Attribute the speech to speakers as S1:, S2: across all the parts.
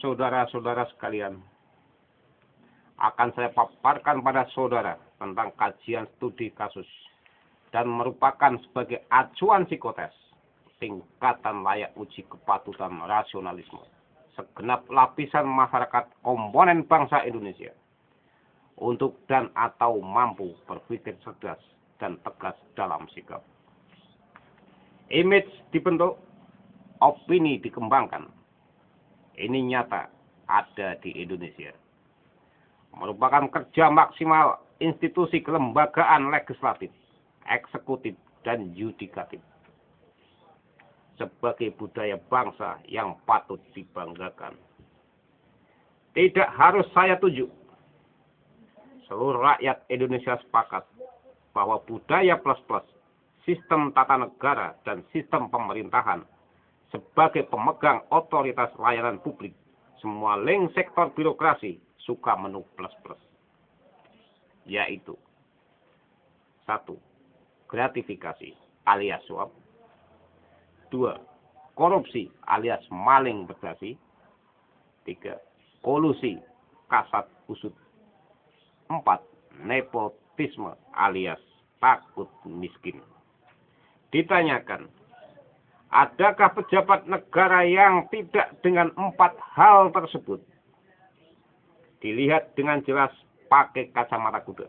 S1: saudara-saudara sekalian, akan saya paparkan pada saudara tentang kajian studi kasus dan merupakan sebagai acuan psikotes tingkatan layak uji kepatutan rasionalisme segenap lapisan masyarakat komponen bangsa Indonesia untuk dan atau mampu berpikir cerdas dan tegas dalam sikap. Image dibentuk, opini dikembangkan. Ini nyata ada di Indonesia. Merupakan kerja maksimal institusi kelembagaan legislatif, eksekutif, dan yudikatif. Sebagai budaya bangsa yang patut dibanggakan. Tidak harus saya tunjuk. Seluruh rakyat Indonesia sepakat bahwa budaya plus-plus, sistem tata negara, dan sistem pemerintahan sebagai pemegang otoritas layanan publik, semua link sektor birokrasi suka menu plus-plus. Yaitu 1. Gratifikasi alias suap. 2. Korupsi alias maling berdasi. 3. Kolusi kasat kusut. 4. Nepotisme alias takut miskin. Ditanyakan, adakah pejabat negara yang tidak dengan 4 hal tersebut? Dilihat dengan jelas pakai kacamata kuda.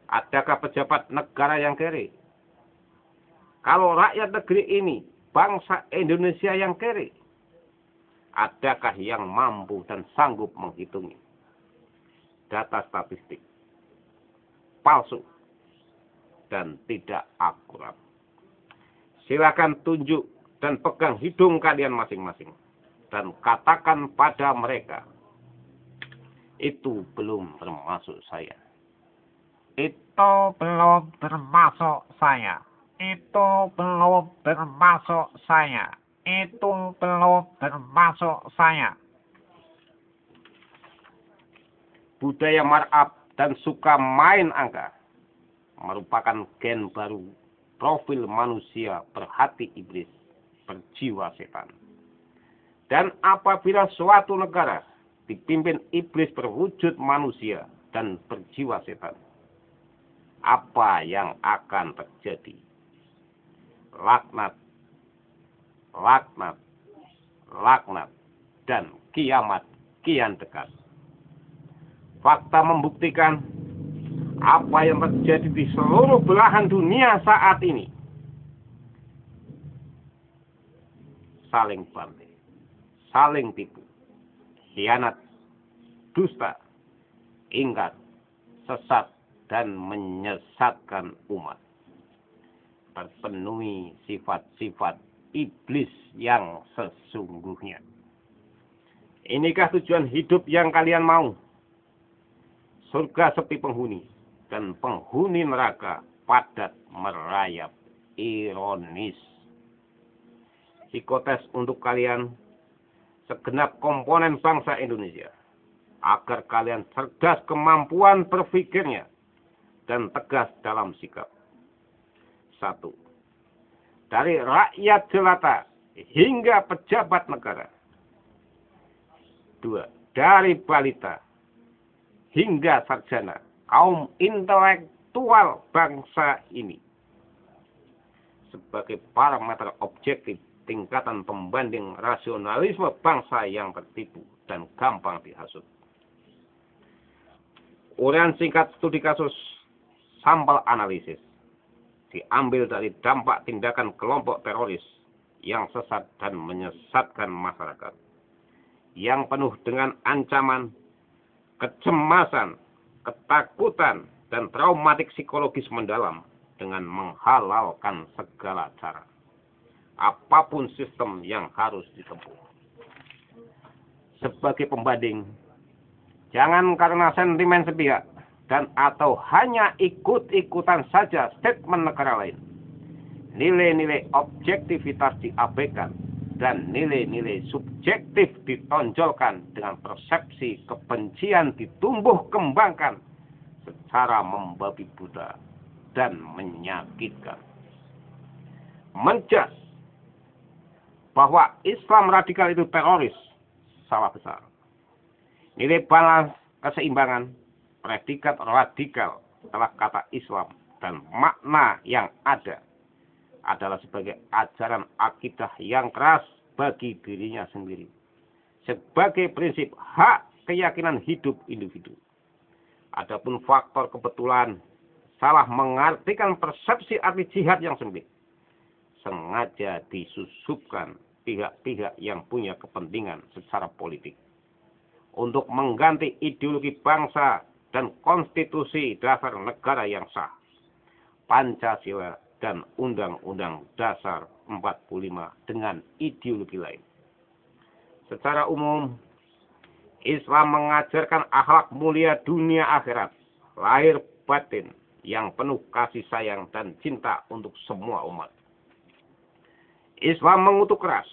S1: Adakah pejabat negara yang kere? Kalau rakyat negeri ini, bangsa Indonesia yang kere, adakah yang mampu dan sanggup menghitungi? Data statistik palsu dan tidak akurat. Silakan tunjuk dan pegang hidung kalian masing-masing dan katakan pada mereka, itu belum termasuk saya.
S2: Itu belum termasuk saya. Itu belum termasuk saya. Itu belum termasuk saya.
S1: Budaya markup dan suka main angka merupakan gen baru profil manusia berhati iblis, berjiwa setan. Dan apabila suatu negara dipimpin iblis berwujud manusia dan berjiwa setan, apa yang akan terjadi? Laknat, laknat, laknat, dan kiamat kian dekat. Fakta membuktikan apa yang terjadi di seluruh belahan dunia saat ini. Saling bantai, saling tipu, khianat, dusta, ingkar, sesat, dan menyesatkan umat. Terpenuhi sifat-sifat iblis yang sesungguhnya. Inikah tujuan hidup yang kalian mau? Surga sepi penghuni, dan penghuni neraka padat merayap. Ironis. Psikotes untuk kalian, segenap komponen bangsa Indonesia, agar kalian cerdas kemampuan berpikirnya dan tegas dalam sikap. 1. Dari rakyat jelata hingga pejabat negara. 2. Dari balita hingga sarjana, kaum intelektual bangsa ini. Sebagai parameter objektif tingkatan pembanding rasionalisme bangsa yang tertipu dan gampang dihasut. Uraian singkat studi kasus sampel analisis diambil dari dampak tindakan kelompok teroris yang sesat dan menyesatkan masyarakat, yang penuh dengan ancaman, kecemasan, ketakutan, dan traumatik psikologis mendalam dengan menghalalkan segala cara, apapun sistem yang harus ditempuh. Sebagai pembanding, jangan karena sentimen sepihak dan atau hanya ikut-ikutan saja statement negara lain, nilai-nilai objektivitas diabaikan dan nilai-nilai subjektif ditonjolkan dengan persepsi kebencian ditumbuh kembangkan secara membabi buta dan menyakitkan. Menjudge bahwa Islam radikal itu teroris salah besar. Nilai balance, keseimbangan, predikat radikal setelah kata Islam dan makna yang ada adalah sebagai ajaran akidah yang keras bagi dirinya sendiri. Sebagai prinsip hak keyakinan hidup individu. Adapun faktor kebetulan salah mengartikan persepsi arti jihad yang sempit. Sengaja disusupkan pihak-pihak yang punya kepentingan secara politik untuk mengganti ideologi bangsa dan konstitusi dasar negara yang sah, Pancasila dan Undang-Undang Dasar 45 dengan ideologi lain. Secara umum, Islam mengajarkan akhlak mulia dunia akhirat, lahir batin yang penuh kasih sayang dan cinta untuk semua umat. Islam mengutuk keras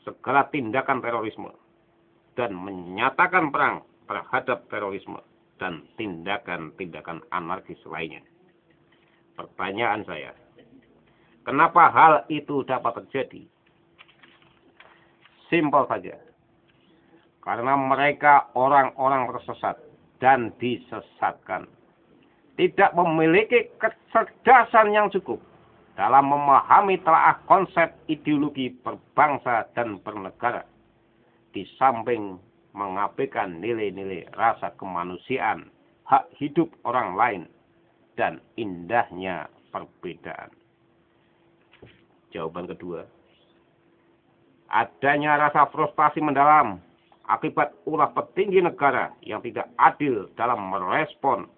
S1: segala tindakan terorisme dan menyatakan perang terhadap terorisme dan tindakan-tindakan anarkis lainnya. Pertanyaan saya, kenapa hal itu dapat terjadi? Simpel saja. Karena mereka orang-orang tersesat dan disesatkan. Tidak memiliki kecerdasan yang cukup dalam memahami telaah konsep ideologi berbangsa dan bernegara. Di samping mengabaikan nilai-nilai rasa kemanusiaan, hak hidup orang lain, dan indahnya perbedaan. Jawaban kedua, adanya rasa frustasi mendalam akibat ulah petinggi negara yang tidak adil dalam merespon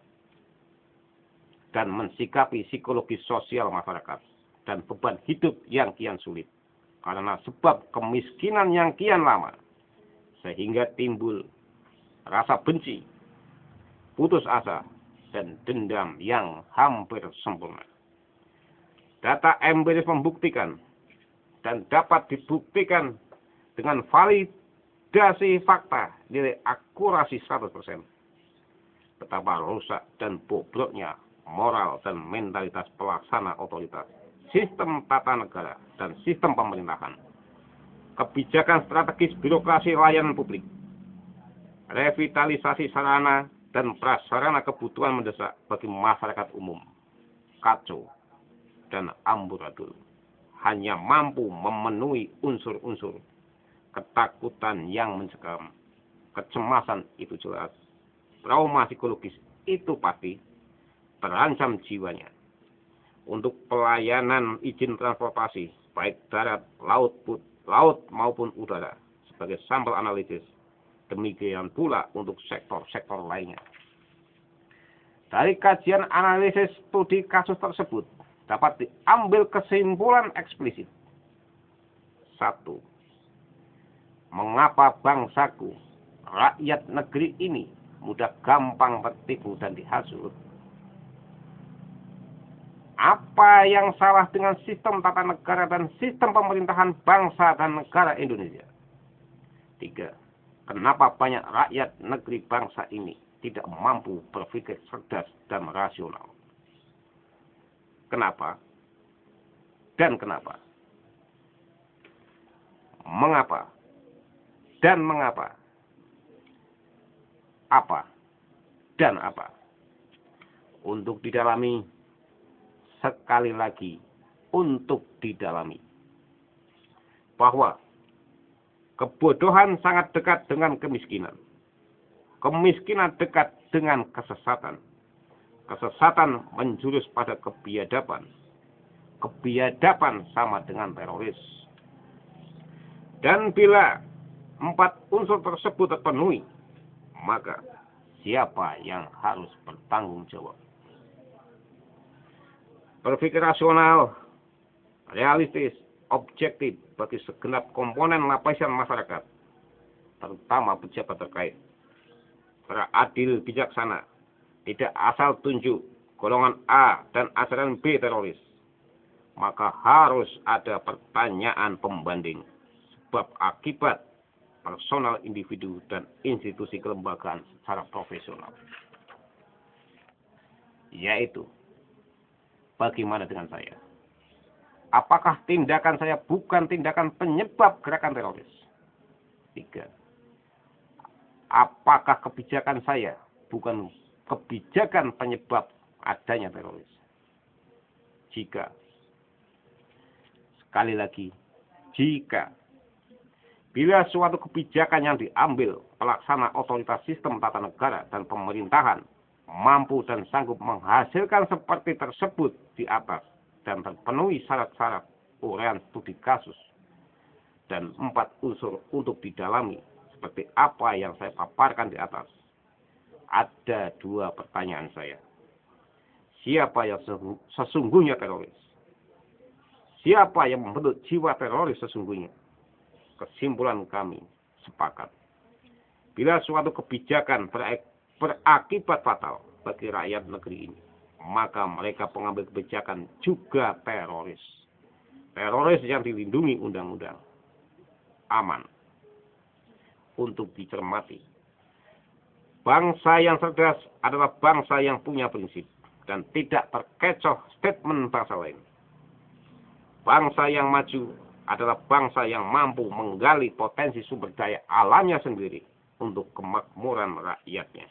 S1: dan mensikapi psikologi sosial masyarakat dan beban hidup yang kian sulit karena sebab kemiskinan yang kian lama, sehingga timbul rasa benci, putus asa, dan dendam yang hampir sempurna. Data empiris membuktikan dan dapat dibuktikan dengan validasi fakta nilai akurasi 100%. Betapa rusak dan bobroknya moral dan mentalitas pelaksana otoritas, sistem tata negara, dan sistem pemerintahan. Kebijakan strategis birokrasi layanan publik, revitalisasi sarana dan prasarana kebutuhan mendesak bagi masyarakat umum, kacau dan amburadul, hanya mampu memenuhi unsur-unsur ketakutan yang mencekam, kecemasan itu jelas, trauma psikologis itu pasti, terancam jiwanya. Untuk pelayanan izin transportasi, baik darat, laut maupun udara, sebagai sampel analisis. Demikian pula untuk sektor-sektor lainnya. Dari kajian analisis studi kasus tersebut, dapat diambil kesimpulan eksplisit. 1. Mengapa bangsaku, rakyat negeri ini, mudah gampang tertipu dan dihasut? Apa yang salah dengan sistem tata negara dan sistem pemerintahan bangsa dan negara Indonesia? 3. Kenapa banyak rakyat negeri bangsa ini tidak mampu berpikir cerdas dan rasional? Kenapa? Dan kenapa? Mengapa? Dan mengapa? Apa? Dan apa? Untuk didalami, sekali lagi, untuk didalami. Bahwa kebodohan sangat dekat dengan kemiskinan. Kemiskinan dekat dengan kesesatan. Kesesatan menjurus pada kebiadaban. Kebiadaban sama dengan teroris. Dan bila 4 unsur tersebut terpenuhi, maka siapa yang harus bertanggung jawab? Berpikir rasional, realistis, objektif bagi segenap komponen lapisan masyarakat, terutama pejabat terkait. Secara adil bijaksana, tidak asal tunjuk golongan A dan ajaran B teroris. Maka harus ada pertanyaan pembanding sebab akibat personal individu dan institusi kelembagaan secara profesional. Yaitu, bagaimana dengan saya? Apakah tindakan saya bukan tindakan penyebab gerakan teroris? 3. Apakah kebijakan saya bukan kebijakan penyebab adanya teroris? Jika, sekali lagi, jika bila suatu kebijakan yang diambil pelaksana otoritas sistem tata negara dan pemerintahan mampu dan sanggup menghasilkan seperti tersebut di atas dan terpenuhi syarat-syarat uraian studi kasus dan 4 unsur untuk didalami seperti apa yang saya paparkan di atas, ada 2 pertanyaan saya. Siapa yang sesungguhnya teroris? Siapa yang membentuk jiwa teroris sesungguhnya? Kesimpulan kami sepakat. Bila suatu kebijakan berakibat fatal bagi rakyat negeri ini, maka mereka pengambil kebijakan juga teroris. Teroris yang dilindungi undang-undang. Aman. Untuk dicermati. Bangsa yang cerdas adalah bangsa yang punya prinsip dan tidak terkecoh statement bangsa lain. Bangsa yang maju adalah bangsa yang mampu menggali potensi sumber daya alamnya sendiri untuk kemakmuran rakyatnya.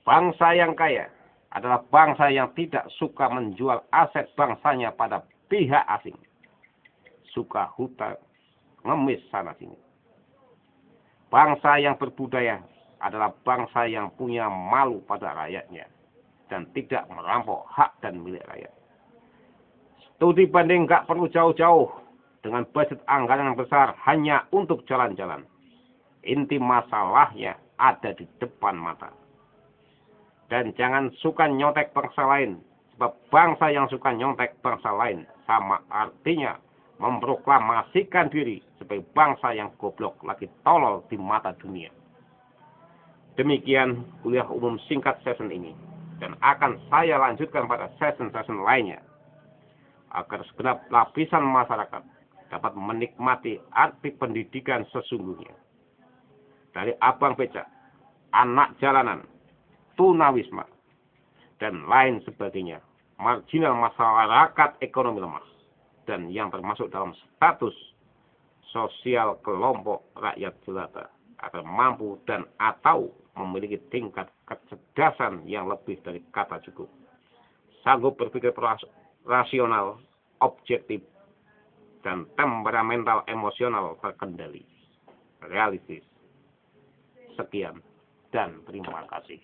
S1: Bangsa yang kaya adalah bangsa yang tidak suka menjual aset bangsanya pada pihak asing. Suka hutang, ngemis sana sini. Bangsa yang berbudaya adalah bangsa yang punya malu pada rakyatnya dan tidak merampok hak dan milik rakyat. Studi banding nggak perlu jauh-jauh dengan budget anggaran yang besar hanya untuk jalan-jalan. Inti masalahnya ada di depan mata. Dan jangan suka nyontek bangsa lain, sebab bangsa yang suka nyontek bangsa lain sama artinya memproklamasikan diri sebagai bangsa yang goblok lagi tolol di mata dunia. Demikian kuliah umum singkat session ini, dan akan saya lanjutkan pada session-session lainnya, agar segenap lapisan masyarakat dapat menikmati arti pendidikan sesungguhnya. Dari abang becak, anak jalanan, tunawisma, dan lain sebagainya, marginal masyarakat ekonomi lemah, dan yang termasuk dalam status sosial kelompok rakyat jelata, agar mampu dan atau memiliki tingkat kecerdasan yang lebih dari kata cukup. Sanggup berpikir rasional, objektif, dan temperamental emosional terkendali. Realistis. Sekian dan terima kasih.